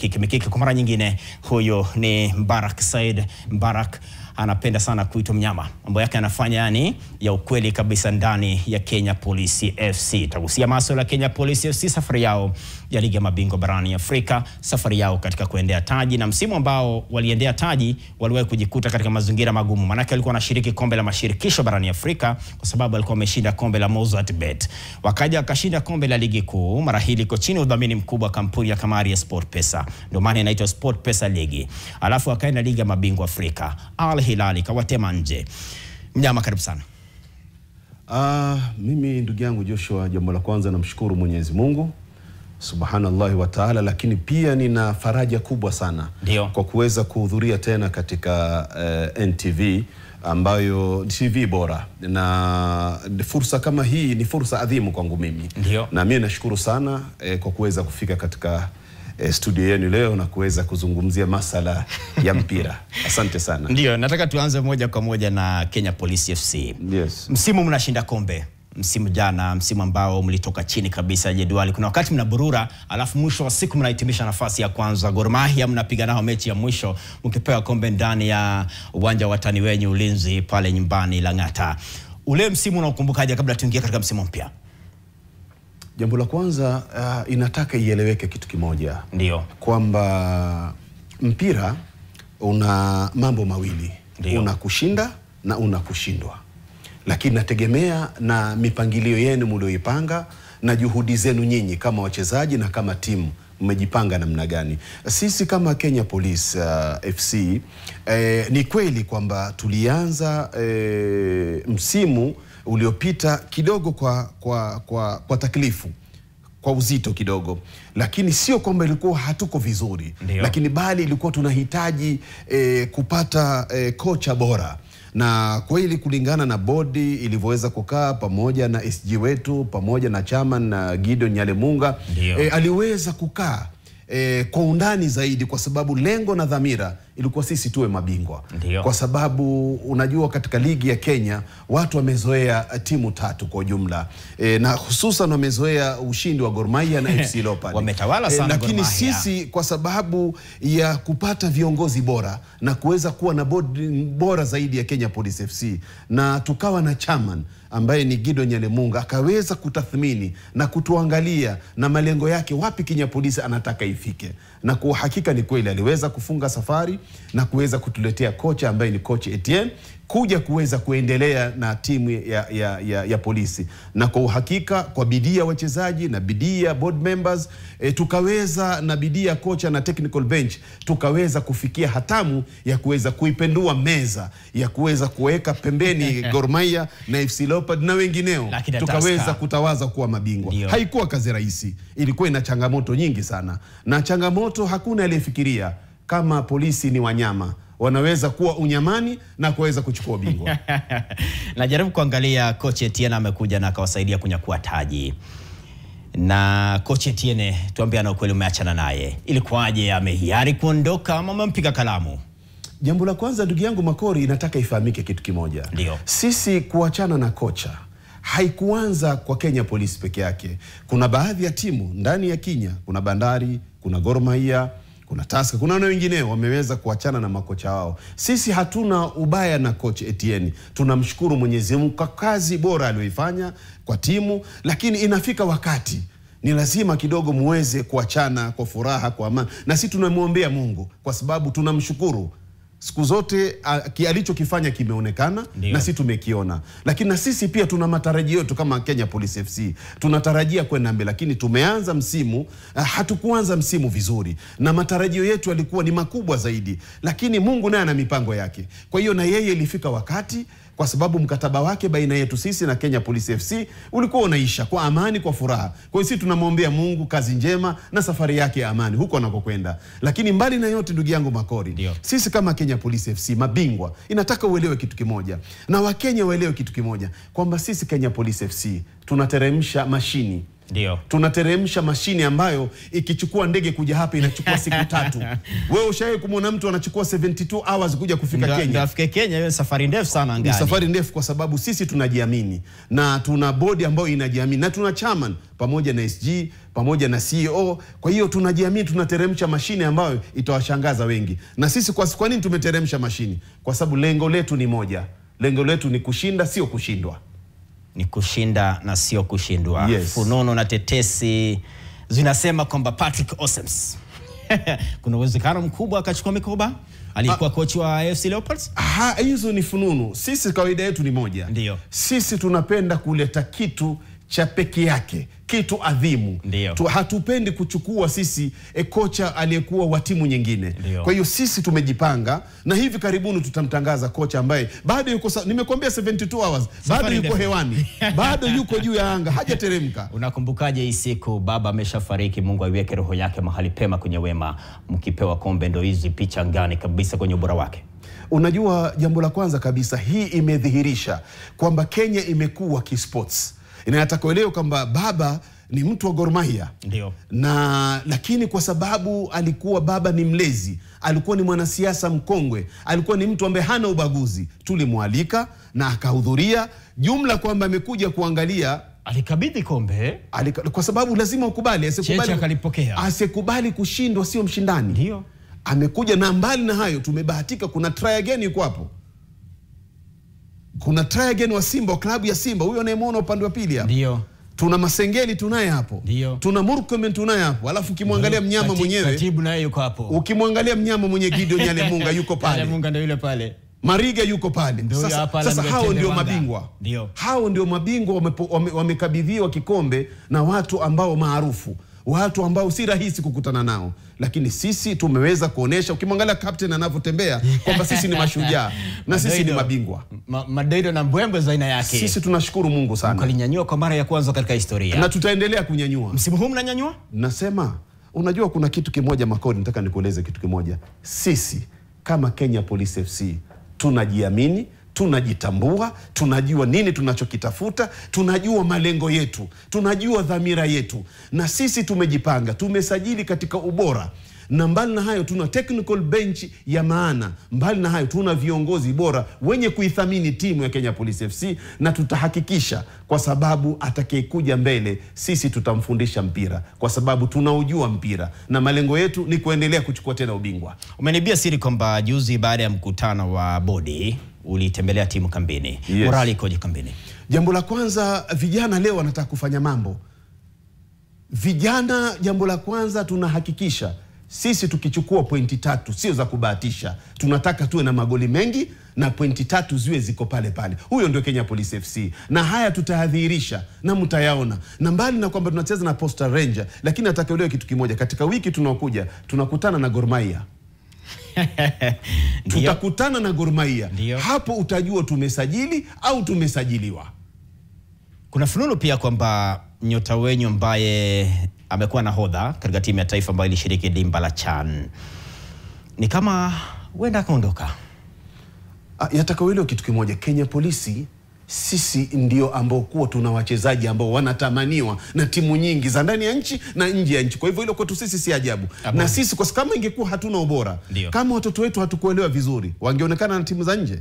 mikiki. Kwa mara nyingine, huyo ni Mbarak Said. Mbarak anapenda sana kuitwa mnyama. Mambo yake anafanya yani ya ukweli kabisa ndani ya Kenya Police FC. Tagusia masuala ya Kenya Police FC, safari yao ya ligi ya mabingwa barani Afrika, safari yao katika kuendea taji, na msimu ambao waliendea taji waliwahi kujikuta katika mazingira magumu. Manake walikuwa wanashiriki kombe la mashirikisho barani Afrika kwa sababu walikuwa wameshinda kombe la Mozart Bet. Wakaja wakashinda kombe la ligi kuu, mara hili iko chini udhamini mkubwa kampuni ya kamari ya SportPesa. Ndio maana inaitwa SportPesa Ligi. Alafu wakaenda ligi ya mabingwa Afrika. Al Hilal kawatema nje. Mnyama, karibu sana. Mimi ndugu yangu Joshua, jambo la kwanza namshukuru Mwenyezi Mungu Subhanallahi wa Ta'ala, lakini pia nina faraja kubwa sana kwa kuweza kuhudhuria tena katika NTV ambayo TV bora, na fursa kama hii ni fursa adhimu kwangu mimi. Na mimi nashukuru sana kwa kuweza kufika katika studio yenu leo na kuweza kuzungumzia masala ya mpira. Asante sana. Ndio, nataka tuanze moja kwa moja na Kenya Police FC. Msimu mnashinda kombe. Msimu jana, msimu ambao mlitoka chini kabisa jedwali. Kuna wakati mnaburura, alafu mwisho wa siku mnahitimisha nafasi ya kwanza. Gor Mahia mnapiga nao mechi ya mwisho, mkipewa kombe ndani ya uwanja wa tani wenyu Ulinzi pale nyumbani Lang'ata. Ule msimu unaokumbukaje kabla tuingie katika msimu mpya? Jambo la kwanza, inataka ieleweke kitu kimoja. Kwamba mpira una mambo mawili. Una kushinda na una kushindwa. Lakini nategemea na mipangilio yenu mlioipanga na juhudi zenu nyinyi kama wachezaji na kama timu mmejipanga namna gani. Sisi kama Kenya Police FC ni kweli kwamba tulianza msimu uliopita kidogo kwa taklifu, kwa uzito kidogo, lakini sio kwamba ilikuwa hatuko vizuri. Lakini bali ilikuwa tunahitaji kupata kocha bora. Na kweli kulingana na bodi ilivyoweza kukaa pamoja na SG wetu pamoja na chairman na Gideon Nyalemunga, aliweza kukaa kwa undani zaidi, kwa sababu lengo na dhamira ilikuwa sisi tuwe mabingwa. Kwa sababu unajua katika ligi ya Kenya watu wamezoea timu tatu kwa jumla, na hususan wamezoea ushindi wa Gor Mahia na FC Leopards. Wametawala sana lakini sisi kwa sababu ya kupata viongozi bora na kuweza kuwa na bodi bora zaidi ya Kenya Police FC, na tukawa na chairman ambaye ni Gideon Nyalemunga, akaweza kutathmini na kutuangalia na malengo yake wapi Kenya Police anataka ifike. Na kwa hakika ni kweli aliweza kufunga safari na kuweza kutuletea kocha ambaye ni coach Etienne, kuja kuweza kuendelea na timu ya polisi. Na kwa uhakika kwa bidii ya wachezaji na bidii ya board members, tukaweza na bidii ya kocha na technical bench, tukaweza kufikia hatamu ya kuweza kuipendua meza ya kuweza kuweka pembeni Gor Mahia na FC Leopards na wengineo, tukaweza kutawaza kuwa mabingwa. Haikuwa kazi rahisi, ilikuwa ina changamoto nyingi sana, na changamoto hakuna aliyefikiria kama polisi ni wanyama, wanaweza kuwa unyamani na kuweza kuchukua bingwa. Najaribu kuangalia coach Etienne amekuja na akawasaidia kunyakua taji. Na coach Etienne, tuambie na ukweli, umeachana naye. Ilikuwaje, amehiari kuondoka ama mmempiga kalamu? Jambo la kwanza ndugu yangu Makori, inataka ifahamike kitu kimoja. Sisi kuachana na kocha haikuanza kwa Kenya Police peke yake. Kuna baadhi ya timu ndani ya Kenya, kuna Bandari, kuna Gor Mahia, kuna Tusker, kuna wengineo wameweza kuachana na makocha wao. Sisi hatuna ubaya na coach Etienne. Tunamshukuru Mwenyezi Mungu kwa kazi bora aliyoifanya kwa timu, lakini inafika wakati ni lazima kidogo muweze kuachana kwa furaha, kwa amani. Na sisi tunamwombea Mungu kwa sababu tunamshukuru. Siku zote alichokifanya kimeonekana na sisi tumekiona. Lakini na sisi pia tuna matarajio yetu kama Kenya Police FC. Tunatarajia kwenda mbele, lakini tumeanza msimu, hatukuanza msimu vizuri. Na matarajio yetu yalikuwa ni makubwa zaidi. Lakini Mungu naye ana mipango yake. Kwa hiyo na yeye ilifika wakati, kwa sababu mkataba wake baina yetu sisi na Kenya Police FC ulikuwa unaisha kwa amani, kwa furaha. Kwa hiyo sisi tunamwombea Mungu kazi njema na safari yake ya amani huko anakokwenda. Lakini mbali na yote ndugu yangu Makori, sisi kama Kenya Police FC mabingwa, inataka uelewe kitu kimoja na Wakenya waelewe kitu kimoja, kwamba sisi Kenya Police FC tunateremsha mashini Ndio. Tunateremsha mashine ambayo ikichukua ndege kuja hapa inachukua siku 3. Wewe ushawahi kumwona mtu anachukua 72 hours kuja kufika Kenya? Ndio afike Kenya, hiyo safari ndefu sana angani. Ni safari ndefu kwa sababu sisi tunajiamini na tuna bodi ambayo inajiamini na tuna chairman pamoja na SG pamoja na CEO. Kwa hiyo tunajiamini, tunateremsha mashine ambayo itawashangaza wengi. Na sisi kwa nini tumeteremsha mashine? Kwa sababu lengo letu ni moja. Lengo letu ni kushinda, sio kushindwa. Ni kushinda na sio kushindwa. Yes. Funono na tetesi zinasema kwamba Patrick Ausems kuna uwezekano mkubwa akachukua mikoba. Alikuwa kocha wa AFC Leopards. Hizo ni fununu. Sisi kawaida yetu ni moja. Ndio. Sisi tunapenda kuleta kitu cha peke yake, kitu adhimu. Hatupendi kuchukua sisi kocha aliyekuwa wa timu nyingine. Kwa hiyo sisi tumejipanga na hivi karibuni tutamtangaza kocha ambaye bado yuko, nimekuambia 72 hours, bado yuko hewani, bado yuko juu ya anga, hajateremka. Unakumbukaje hii siku baba ameshafariki, Mungu aiweke roho yake mahali pema kwenye wema, mkipewa kombe ndo hizi picha ngani kabisa kwenye ubora wake? Unajua, jambo la kwanza kabisa, hii imedhihirisha kwamba Kenya imekuwa kisports. Inataka kuelewa kwamba baba ni mtu wa Gor Mahia. Ndio. Lakini kwa sababu alikuwa baba ni mlezi, alikuwa ni mwanasiasa mkongwe, alikuwa ni mtu ambaye hana ubaguzi, tulimwalika na akahudhuria, jumla kwamba amekuja kuangalia. Alikabidhi kombe kwa sababu lazima ukubali, asikubali kushindwa sio mshindani. Ndio. Amekuja, na mbali na hayo tumebahatika kuna try again yuko hapo. Kuna try again wa Simba, klabu ya Simba, huyo anayemwona upande wa pili hapo. Ndio. Tuna Masengeli tunaye hapo. Ndio. Tuna Murkomen tunaye hapo. Alafu ukimwangalia mnyama mwenyewe, katibu naye yuko hapo. Ukimwangalia mnyama mwenye Gideon Yale Munga yuko pale. Yale Munga ndio yule pale. Mariga yuko pale. Sasa hao ndio mabingwa. Ndio. Hao ndio mabingwa wamekabidhiwa kikombe na watu ambao maarufu. Watu ambao si rahisi kukutana nao, lakini sisi tumeweza kuonesha, ukimwangalia captain anavyotembea, kwamba sisi ni mashujaa na sisi ni mabingwa. Madaido na mbwembwe za aina yake. Sisi tunashukuru Mungu sana. Mkalinyanyua kwa mara ya kwanza katika historia. Na tutaendelea kunyanyua. Msimu huu mnanyanyua? Nasema, unajua kuna kitu kimoja Makodi, nataka nikueleze kitu kimoja. Sisi kama Kenya Police FC tunajiamini, tunajitambua, tunajua nini tunachokitafuta, tunajua malengo yetu, tunajua dhamira yetu, na sisi tumejipanga, tumesajili katika ubora. Na mbali na hayo tuna technical bench ya maana. Mbali na hayo tuna viongozi bora wenye kuithamini timu ya Kenya Police FC, na tutahakikisha kwa sababu atakayekuja mbele sisi tutamfundisha mpira, kwa sababu tunaujua mpira na malengo yetu ni kuendelea kuchukua tena ubingwa. Umenibia siri kwamba juzi baada ya mkutano wa bodi ulitembelea timu kambini. Yes. Morali ikoje kambini? Jambo la kwanza, vijana leo wanataka kufanya mambo. Vijana, jambo la kwanza tunahakikisha sisi tukichukua pointi 3 sio za kubahatisha. Tunataka tuwe na magoli mengi na pointi 3 ziwe ziko pale pale. Huyo ndio Kenya Police FC. Na haya tutahadhirisha na mtayaona. Na mbali na kwamba tunacheza na Posta Ranger, lakini nataka uelewe kitu kimoja. Katika wiki tunaokuja tunakutana na Gor Mahia. Tutakutana na Gor Mahia. Hapo utajua tumesajili au tumesajiliwa. Kuna fununu pia kwamba nyota wenyu ambaye amekuwa nahodha katika timu ya taifa ambayo ilishiriki dimba la CHAN ni kama huenda akaondoka. Yataka uelewe kitu kimoja. Kenya Polisi sisi ndio ambao kuwa tuna wachezaji ambao wanatamaniwa na timu nyingi za ndani ya nchi na nje ya nchi. Kwa hivyo hilo kwetu sisi si ajabu. Na sisi kwa kama ingekuwa hatuna ubora, kama watoto wetu hatukuelewa vizuri, wangeonekana na timu za nje.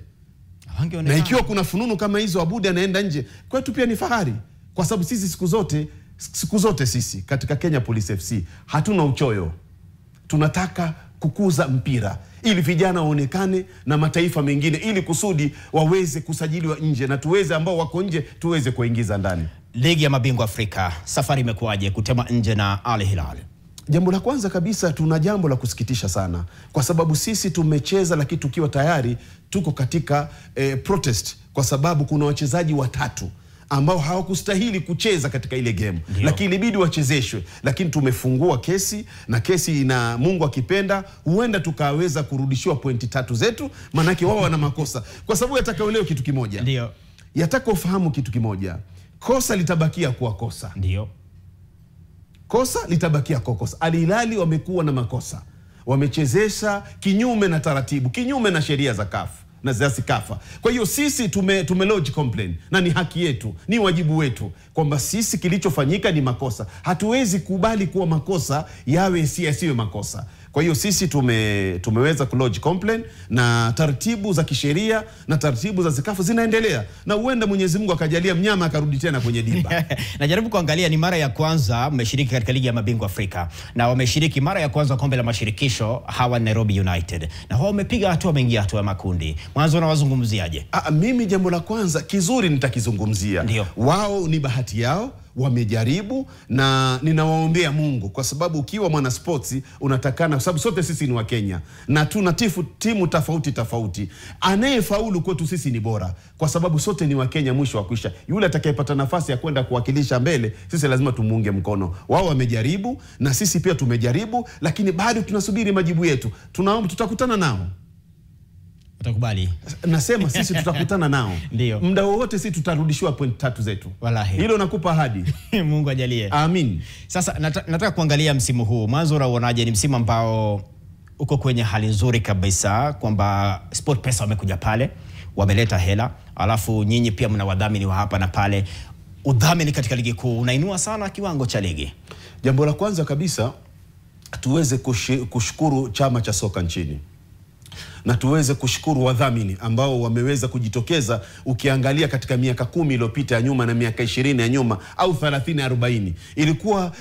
Na ikiwa kuna fununu kama hizo, Abudi anaenda nje, kwetu pia ni fahari. Kwa sababu sisi siku zote sisi katika Kenya Police FC hatuna uchoyo. Tunataka kukuza mpira ili vijana waonekane na mataifa mengine, ili kusudi waweze kusajiliwa nje na tuweze, ambao wako nje, tuweze kuingiza ndani. Ligi ya mabingwa Afrika, safari imekuwaje kutema nje na Al Hilal? Jambo la kwanza kabisa, tuna jambo la kusikitisha sana, kwa sababu sisi tumecheza, lakini tukiwa tayari tuko katika protest, kwa sababu kuna wachezaji 3 ambao hawakustahili kucheza katika ile game. Lakini ilibidi wachezeshwe. Lakini tumefungua kesi, na kesi ina, Mungu akipenda, huenda tukaweza kurudishiwa pointi 3 zetu, manake wao wana makosa. Kwa sababu yataka uelewe kitu kimoja. Ndio. Yataka ufahamu kitu kimoja. Kosa litabakia kuwa kosa. Ndio. Kosa litabakia kwa kosa. Al Hilal wamekuwa na makosa. Wamechezesha kinyume na taratibu, kinyume na sheria za CAF. na za Sekafa. Kwa hiyo sisi tume lodge complaint na ni haki yetu, ni wajibu wetu kwamba sisi kilichofanyika ni makosa. Hatuwezi kubali kuwa makosa yawe yasiwe makosa. Kwa hiyo sisi tumeweza lodge complaint na taratibu za kisheria na taratibu za Sekafa zinaendelea, na huenda Mwenyezi Mungu akajalia mnyama akarudi tena kwenye dimba. Najaribu kuangalia, ni mara ya kwanza mmeshiriki katika ligi ya mabingwa Afrika, na wameshiriki mara ya kwanza kombe la mashirikisho hawa Nairobi United, na wao wamepiga hatua, wameingia hatua ya makundi. Mwanzo unawazungumziaje? Mimi jambo la kwanza kizuri nitakizungumzia. Wao ni bahati yao, wamejaribu, na ninawaombea Mungu, kwa sababu ukiwa mwana sports unatakana, kwa sababu sote sisi ni wa Kenya na tuna timu tofauti. Anayefaulu kwetu sisi ni bora, kwa sababu sote ni wa Kenya. Mwisho wa kwisha, yule atakayepata nafasi ya kwenda kuwakilisha mbele, sisi lazima tumuunge mkono. Wao wamejaribu na sisi pia tumejaribu, lakini bado tunasubiri majibu yetu. Tunaomba tutakutana nao. Utakubali? Nasema sisi tutakutana nao. Ndio. Muda wote sisi tutarudishiwa point 3 zetu. Wallahi. Hilo nakupa ahadi. Mungu ajalie. Amin. Sasa nataka kuangalia msimu huu. Mwanzo unaonaje? Ni msimu ambao uko kwenye hali nzuri kabisa, kwamba SportPesa wamekuja pale, wameleta hela, alafu nyinyi pia mna wadhamini wa hapa na pale. Udhamini katika ligi kuu unainua sana kiwango cha ligi. Jambo la kwanza kabisa, tuweze kushukuru chama cha soka nchini, na tuweze kushukuru wadhamini ambao wameweza kujitokeza. Ukiangalia katika miaka 10 iliyopita ya nyuma na miaka 20 ya nyuma au 30 40, ilikuwa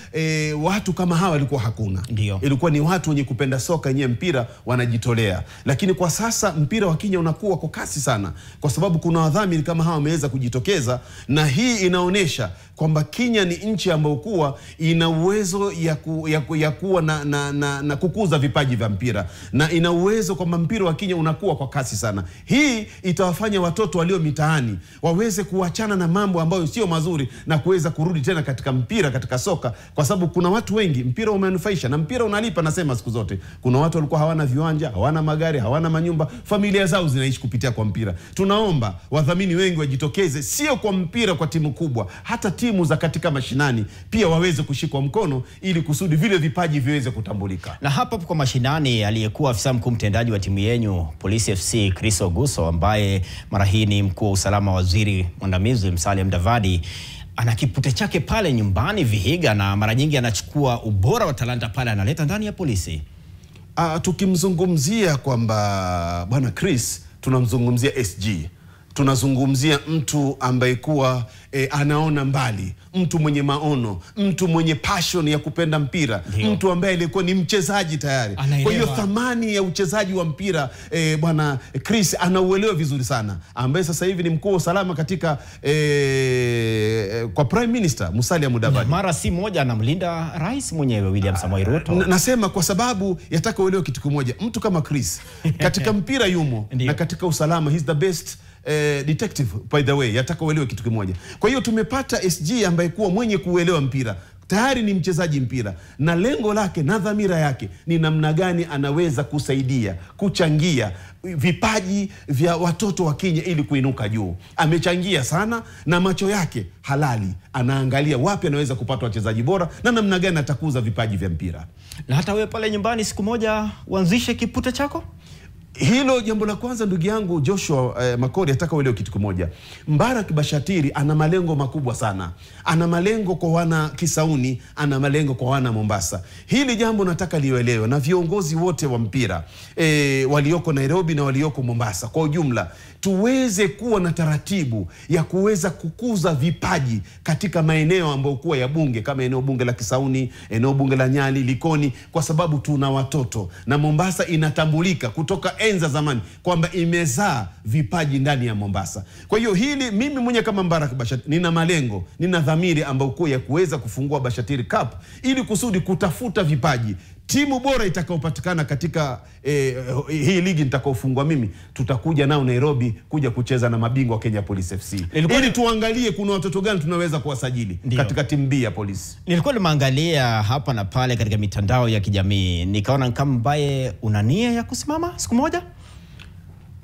watu kama hawa walikuwa hakuna. Ndiyo. Ilikuwa ni watu wenye kupenda soka, yenye mpira wanajitolea. Lakini kwa sasa mpira wa Kenya unakuwa kwa kasi sana, kwa sababu kuna wadhamini kama hawa wameweza kujitokeza, na hii inaonesha kwamba Kenya ni nchi ambayo kuwa ina uwezo ya kuwa na kukuza vipaji vya mpira, na ina uwezo kwamba mpira wa Kenya unakuwa kwa kasi sana. Hii itawafanya watoto walio mitaani waweze kuachana na mambo ambayo sio mazuri na kuweza kurudi tena katika mpira, katika soka, kwa sababu kuna watu wengi mpira umenufaisha na mpira unalipa. Nasema siku zote kuna watu walikuwa hawana viwanja, hawana magari, hawana manyumba, familia zao zinaishi kupitia kwa mpira. Tunaomba wadhamini wengi wajitokeze, sio kwa mpira kwa timu kubwa, hata timu za katika mashinani pia waweze kushikwa mkono, ili kusudi vile vipaji viweze kutambulika. Na hapa kwa mashinani, aliyekuwa afisa mkuu mtendaji wa timu yenu Police FC Chris Oguso, ambaye mara hii ni mkuu wa usalama, waziri mwandamizi Musalia Mudavadi, ana kipute chake pale nyumbani Vihiga, na mara nyingi anachukua ubora wa talanta pale analeta ndani ya polisi. Tukimzungumzia kwamba bwana Chris, tunamzungumzia SG. Tunazungumzia mtu ambaye kuwa anaona mbali, mtu mwenye maono, mtu mwenye passion ya kupenda mpira. Dio. Mtu ambaye alikuwa ni mchezaji tayari. Kwa hiyo thamani ya uchezaji wa mpira bwana Chris anauelewa vizuri sana, ambaye sasa hivi ni mkuu wa usalama katika kwa Prime Minister Musalia Mudavadi. Mara si moja anamlinda rais mwenyewe William Samoei Ruto. Nasema kwa sababu yataka uelewe kitu kimoja, mtu kama Chris katika mpira yumo na katika usalama he's the best detective by the way. Yataka uelewe kitu kimoja. Kwa hiyo tumepata SG ambaye kuwa mwenye kuelewa mpira, tayari ni mchezaji mpira, na lengo lake na dhamira yake ni namna gani anaweza kusaidia, kuchangia vipaji vya watoto wa Kenya ili kuinuka juu. Amechangia sana, na macho yake halali anaangalia wapi anaweza kupata wachezaji bora na namna gani atakuza vipaji vya mpira. Na hata wewe pale nyumbani siku moja uanzishe kipute chako? Hilo jambo la kwanza, ndugu yangu Joshua Makori, nataka uelewe kitu kimoja. Mbarak Bashatiri ana malengo makubwa sana. Ana malengo kwa wana Kisauni, ana malengo kwa wana Mombasa. Hili jambo nataka lielewe na viongozi wote wa mpira walioko Nairobi na walioko Mombasa kwa ujumla. Tuweze kuwa na taratibu ya kuweza kukuza vipaji katika maeneo ambayo kuwa ya bunge, kama eneo bunge la Kisauni, eneo bunge la Nyali, Likoni, kwa sababu tuna watoto, na Mombasa inatambulika kutoka enza zamani kwamba imezaa vipaji ndani ya Mombasa. Kwa hiyo hili mimi mwenye kama Mbarak Bashatiri nina malengo, nina dhamiri ambayo kwa ya kuweza kufungua Bashatiri Cup ili kusudi kutafuta vipaji. Timu bora itakayopatikana katika hii ligi nitakaofungwa mimi, tutakuja nao Nairobi kuja kucheza na mabingwa wa Kenya Police FC. Ili tuangalie kuna watoto gani tunaweza kuwasajili katika timu B ya polisi. Nilikuwa nimeangalia hapa na pale katika mitandao ya kijamii, nikaona kama mbaye una nia ya kusimama siku moja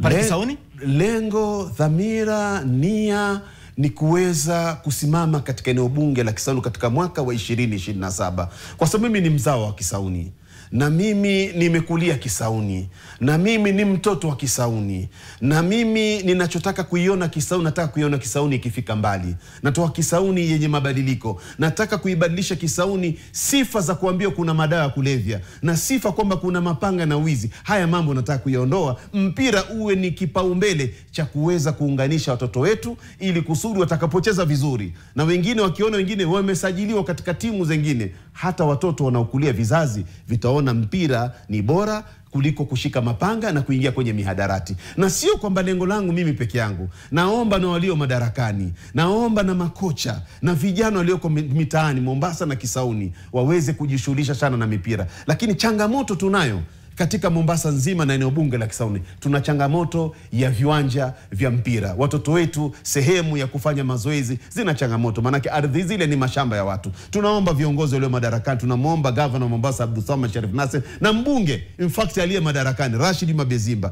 pale Kisauni. Lengo, dhamira, nia ni kuweza kusimama katika eneo bunge la Kisauni katika mwaka wa 2027. Kwa sababu mimi ni mzao wa Kisauni. na mimi nimekulia Kisauni, na mimi ni mtoto wa Kisauni, na mimi ninachotaka kuiona Kisauni, nataka kuiona Kisauni ikifika mbali. Natoa Kisauni yenye mabadiliko. Nataka kuibadilisha Kisauni sifa za kuambia kuna madawa ya kulevya na sifa kwamba kuna mapanga na wizi. Haya mambo nataka kuyaondoa. Mpira uwe ni kipaumbele cha kuweza kuunganisha watoto wetu ili kusudi watakapocheza vizuri na wengine wakiona wengine wamesajiliwa katika timu zingine, hata watoto wanaokulia vizazi vitaona mpira ni bora kuliko kushika mapanga na kuingia kwenye mihadarati. Na sio kwamba lengo langu mimi peke yangu. Naomba na walio madarakani, naomba na makocha na vijana walioko mitaani Mombasa na Kisauni waweze kujishughulisha sana na mipira. Lakini changamoto tunayo katika Mombasa nzima na eneo bunge la Kisauni, tuna changamoto ya viwanja vya mpira. Watoto wetu sehemu ya kufanya mazoezi zina changamoto, manake ardhi zile ni mashamba ya watu. Tunaomba viongozi walio madarakani, tunamuomba governor wa Mombasa Abdulswamad Sharif Nassir na mbunge in fact aliye madarakani Rashid Mabezimba,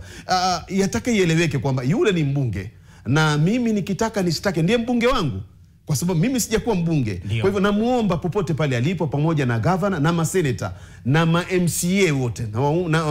yataka ieleweke kwamba yule ni mbunge na mimi nikitaka nisitake ndiye mbunge wangu, kwa sababu mimi sijakuwa mbunge. Kwa hivyo namuomba popote pale alipo, pamoja na governor na maseneta na ma-MCA wote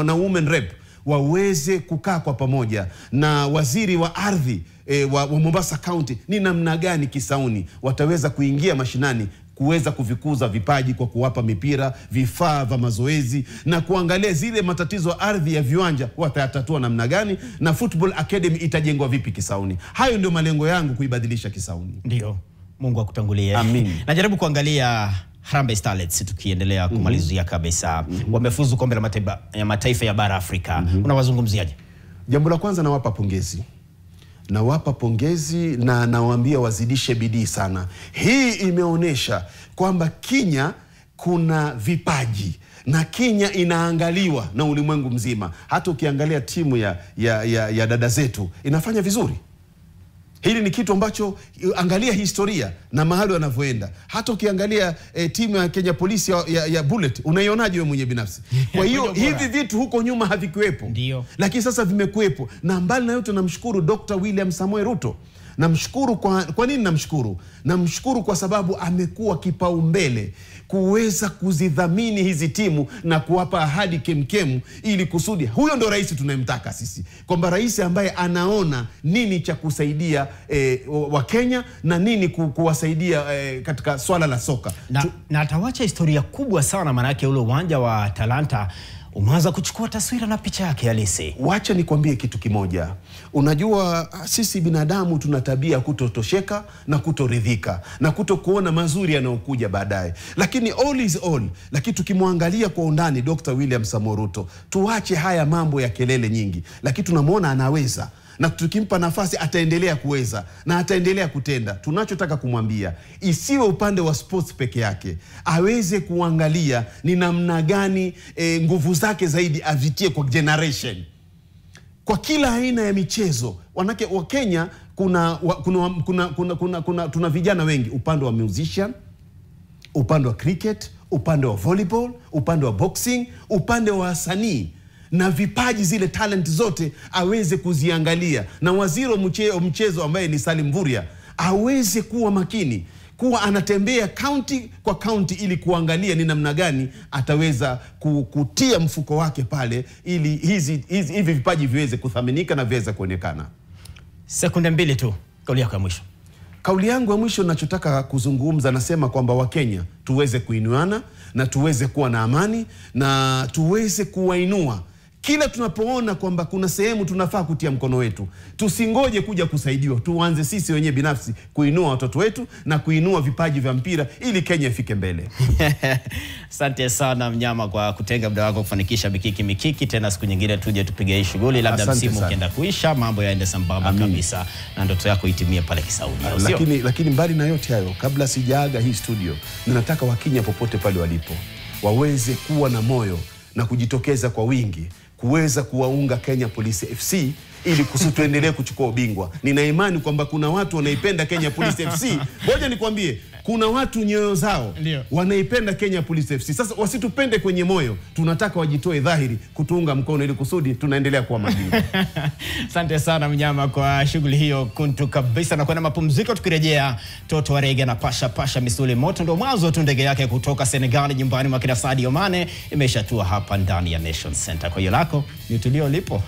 na women rep, waweze kukaa kwa pamoja na waziri wa ardhi wa Mombasa County, ni namna gani Kisauni wataweza kuingia mashinani kuweza kuvikuza vipaji kwa kuwapa mipira, vifaa vya mazoezi na kuangalia zile matatizo ya ardhi ya viwanja watayatatua namna gani, na football academy itajengwa vipi Kisauni. Hayo ndio malengo yangu, kuibadilisha Kisauni. Ndio. Mungu akutangulie. Amin. Najaribu kuangalia Harambee Starlets tukiendelea kumalizia kabisa. Wamefuzu kombe la mataifa ya bara Afrika. Unawazungumziaje? Jambo la kwanza, nawapa pongezi. Nawapa pongezi na nawaambia wazidishe bidii sana. Hii imeonesha kwamba Kenya kuna vipaji na Kenya inaangaliwa na ulimwengu mzima. Hata ukiangalia timu ya dada zetu inafanya vizuri. Hili ni kitu ambacho, angalia historia na mahali wanavyoenda. Hata ukiangalia timu ya Kenya Police ya Bullet, unaionaje wewe mwenyewe binafsi? Kwa hiyo hivi vitu huko nyuma havikuwepo. Lakini sasa vimekuwepo. Na mbali na yote, namshukuru Dr. William Samoei Ruto. Namshukuru kwa nini namshukuru? Namshukuru kwa sababu amekuwa kipaumbele kuweza kuzidhamini hizi timu na kuwapa ahadi kemkemu ili kusudi. Huyo ndo rais tunayemtaka sisi, kwamba rais ambaye anaona nini cha kusaidia wa Kenya na nini kuwasaidia katika swala la soka. Na atawacha historia kubwa sana, manake ule uwanja wa Talanta umeanza kuchukua taswira na picha yake halisi. Wacha nikwambie kitu kimoja. Unajua sisi binadamu tuna tabia kutotosheka na kutoridhika na kutokuona mazuri yanayokuja baadaye. Lakini all is all. Lakini tukimwangalia kwa undani Dr. William Samoei Ruto, tuache haya mambo ya kelele nyingi. Lakini tunamuona anaweza. Na tukimpa nafasi ataendelea kuweza na ataendelea kutenda. Tunachotaka kumwambia, isiwe upande wa sports peke yake, aweze kuangalia ni namna gani nguvu zake zaidi avitie kwa generation, kwa kila aina ya michezo. Wanake wa Kenya tuna vijana wengi, upande wa musician, upande wa cricket, upande wa volleyball, upande wa boxing, upande wa wasanii. Na vipaji zile talent zote aweze kuziangalia, na waziri wa mchezo ambaye ni Salim Mvurya aweze kuwa makini, kuwa anatembea county kwa county ili kuangalia ni namna gani ataweza kutia mfuko wake pale ili hivi vipaji viweze kuthaminika na viweze kuonekana. Sekunde 2 tu, kauli yako ya mwisho. Kauli yangu ya mwisho ninachotaka kuzungumza, nasema kwamba Wakenya tuweze kuinuana na tuweze kuwa na amani na tuweze kuwainua. Kila tunapoona kwamba kuna sehemu tunafaa kutia mkono wetu, tusingoje kuja kusaidiwa. Tuanze sisi wenyewe binafsi kuinua watoto wetu na kuinua vipaji vya mpira ili Kenya ifike mbele. Asante sana Mnyama kwa kutenga muda wako kufanikisha Mikiki. Tena siku nyingine tuje tupige hii shughuli, labda msimu ukienda kuisha mambo yaende sambamba kabisa na ndoto yako itimie pale Kisauni. Lakini mbali na yote hayo, kabla sijaaga hii studio, ninataka Wakenya popote pale walipo waweze kuwa na moyo na kujitokeza kwa wingi kuweza kuwaunga Kenya Police FC ili tuendelee kuchukua ubingwa. Nina imani kwamba kuna watu wanaipenda Kenya Police FC. Ngoja nikwambie, kuna watu nyoyo zao wanaipenda Kenya Police FC. Sasa wasitupende kwenye moyo, tunataka wajitoe dhahiri kutuunga mkono ili kusudi tunaendelea kuwa mabingwa. Asante sana Mnyama kwa shughuli hiyo kuntu kabisa, na kwenda mapumziko. Tukirejea Toto Warege na pasha misuli moto. Ndio mwanzo tu ndege yake kutoka Senegal nyumbani mwa kina Sadio Mane imeshatua hapa ndani ya Nation Center. Kwa hiyo lako ni tulio lipo.